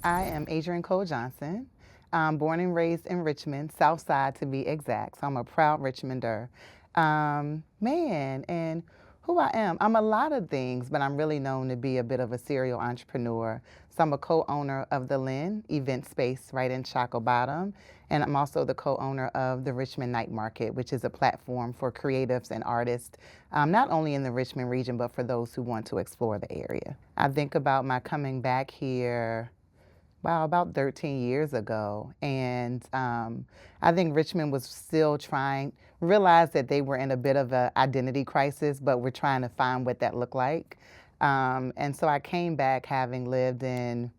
I am Adrienne Cole Johnson. I'm born and raised in Richmond, South Side to be exact. So I'm a proud Richmonder. And who I am, I'm a lot of things, but I'm really known to be a bit of a serial entrepreneur. So I'm a co-owner of the Lynn event space right in Chaco Bottom, and I'm also the co-owner of the Richmond Night Market, which is a platform for creatives and artists, not only in the Richmond region, but for those who want to explore the area. I think about my coming back here. Wow, about 13 years ago. And I think Richmond was still realized that they were in a bit of an identity crisis, but we're trying to find what that looked like. And so I came back having lived in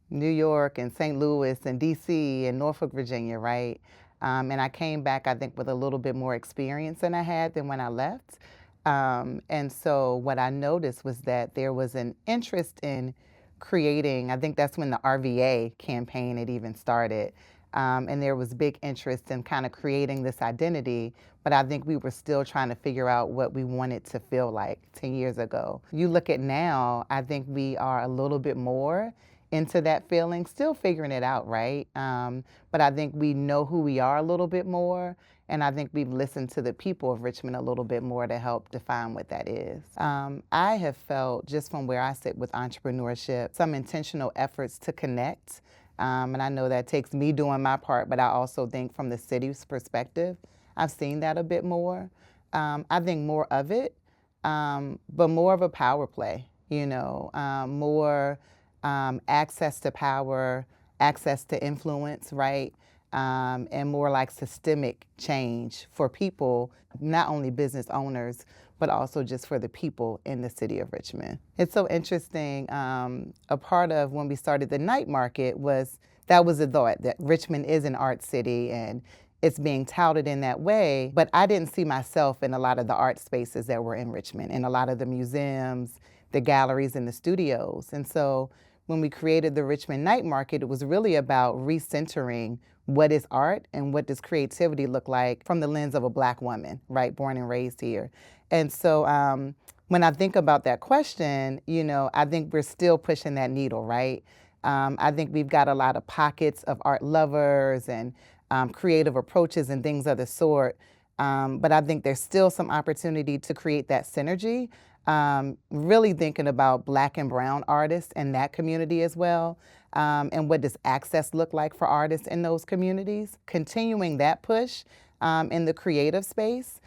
New York and St. Louis and DC and Norfolk, Virginia, right? And I came back, I think, with a little bit more experience than I had than when I left. And so what I noticed was that there was an interest in creating, I think that's when the RVA campaign had even started. And there was big interest in kind of creating this identity, but I think we were still trying to figure out what we wanted to feel like 10 years ago. You look at now, I think we are a little bit more into that feeling, still figuring it out, right? But I think we know who we are a little bit more, and I think we've listened to the people of Richmond a little bit more to help define what that is. I have felt, just from where I sit with entrepreneurship, some intentional efforts to connect. And I know that takes me doing my part, but I also think from the city's perspective, I've seen that a bit more. I think more of it, but more of a power play, more access to power, access to influence, right? And more like systemic change for people, not only business owners, but also just for the people in the city of Richmond. It's so interesting. A part of when we started the night market was the thought that Richmond is an art city and it's being touted in that way, but I didn't see myself in a lot of the art spaces that were in Richmond, in a lot of the museums, the galleries, and the studios. And so when we created the Richmond Night Market, it was really about recentering what is art and what does creativity look like from the lens of a Black woman, right, born and raised here. And so when I think about that question, I think we're still pushing that needle, right? I think we've got a lot of pockets of art lovers and creative approaches and things of the sort. But I think there's still some opportunity to create that synergy. Really thinking about Black and brown artists in that community as well. And what does access look like for artists in those communities? Continuing that push in the creative space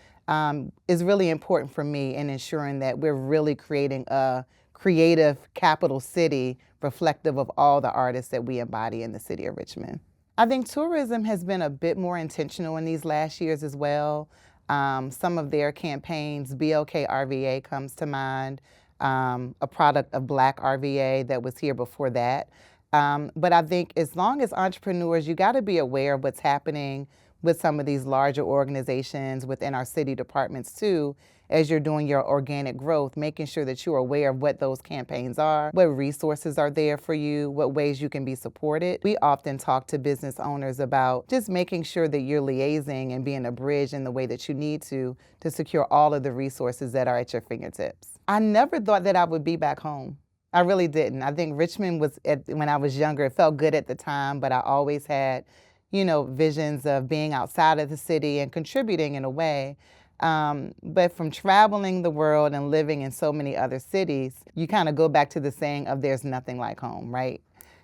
is really important for me in ensuring that we're really creating a creative capital city reflective of all the artists that we embody in the city of Richmond. I think tourism has been a bit more intentional in these last years as well. Some of their campaigns, BLK RVA comes to mind, a product of Black RVA that was here before that. But I think as long as entrepreneurs, you got to be aware of what's happening with some of these larger organizations within our city departments too, as you're doing your organic growth, making sure that you're aware of what those campaigns are, what resources are there for you, what ways you can be supported. We often talk to business owners about just making sure that you're liaising and being a bridge in the way that you need to secure all of the resources that are at your fingertips. I never thought that I would be back home. I really didn't. I think Richmond when I was younger, it felt good at the time, but I always had, visions of being outside of the city and contributing in a way. But from traveling the world and living in so many other cities, you kind of go back to the saying of there's nothing like home, right?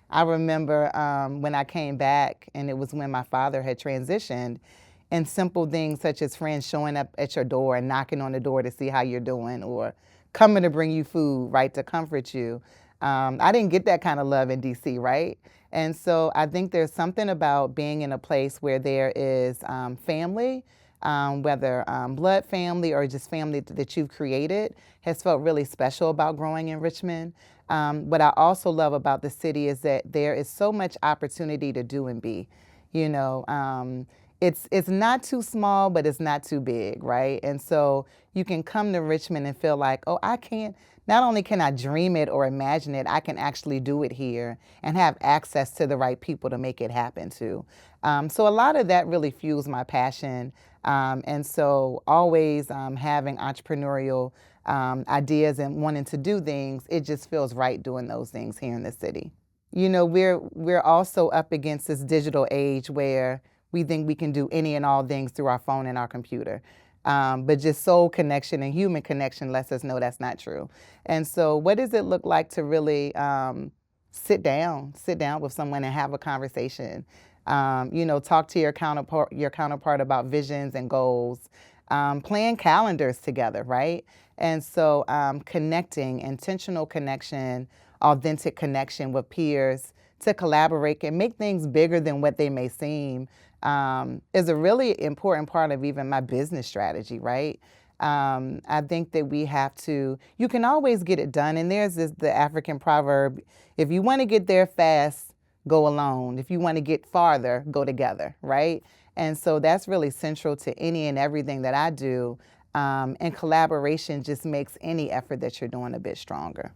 I remember when I came back, and it was when my father had transitioned, and simple things such as friends showing up at your door and knocking on the door to see how you're doing, or coming to bring you food, right, to comfort you. I didn't get that kind of love in DC, right? And so I think there's something about being in a place where there is family, whether blood family or just family that you've created, has felt really special about growing in Richmond. What I also love about the city is that there is so much opportunity to do and be. It's not too small, but it's not too big, right? And so you can come to Richmond and feel like, oh, not only can I dream it or imagine it, I can actually do it here and have access to the right people to make it happen too. So a lot of that really fuels my passion. And so always having entrepreneurial ideas and wanting to do things, it just feels right doing those things here in the city. you know, we're also up against this digital age where we think we can do any and all things through our phone and our computer. But just soul connection and human connection lets us know that's not true. And so, what does it look like to really sit down with someone and have a conversation? You know, talk to your counterpart about visions and goals. Plan calendars together, right? And so, connecting, intentional connection, authentic connection with peers to collaborate and make things bigger than what they may seem is a really important part of even my business strategy, right? I think that we have to, you can always get it done. And there's the African proverb, if you want to get there fast, go alone. If you want to get farther, go together, right? And so that's really central to any and everything that I do. And collaboration just makes any effort that you're doing a bit stronger.